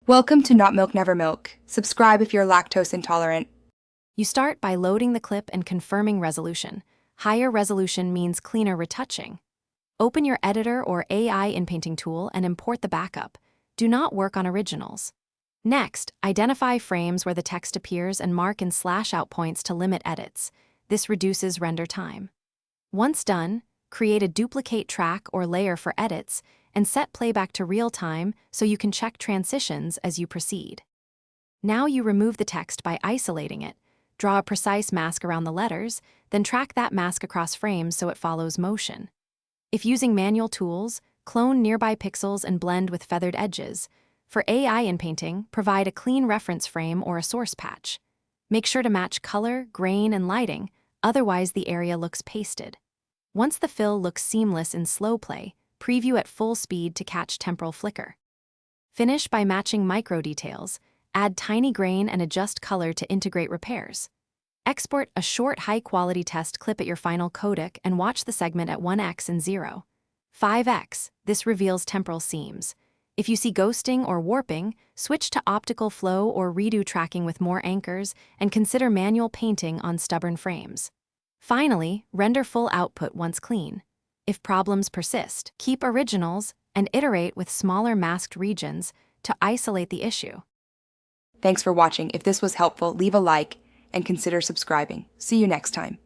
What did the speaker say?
Welcome to Not Milk Never Milk. Subscribe if you're lactose intolerant. You start by loading the clip and confirming resolution. Higher resolution means cleaner retouching. Open your editor or AI inpainting tool and import the backup. Do not work on originals. Next, identify frames where the text appears and mark in /out points to limit edits. This reduces render time. Once done, create a duplicate track or layer for edits and set playback to real time so you can check transitions as you proceed. Now you remove the text by isolating it. Draw a precise mask around the letters, then track that mask across frames so it follows motion. If using manual tools, clone nearby pixels and blend with feathered edges. For AI inpainting, provide a clean reference frame or a source patch. Make sure to match color, grain, and lighting, otherwise the area looks pasted. Once the fill looks seamless in slow play, preview at full speed to catch temporal flicker. Finish by matching micro details, add tiny grain and adjust color to integrate repairs. Export a short high-quality test clip at your final codec and watch the segment at 1x and 0. 5x, this reveals temporal seams. If you see ghosting or warping, switch to optical flow or redo tracking with more anchors and consider manual painting on stubborn frames. Finally, render full output once clean. If problems persist, keep originals and iterate with smaller masked regions to isolate the issue. Thanks for watching. If this was helpful, leave a like and consider subscribing. See you next time.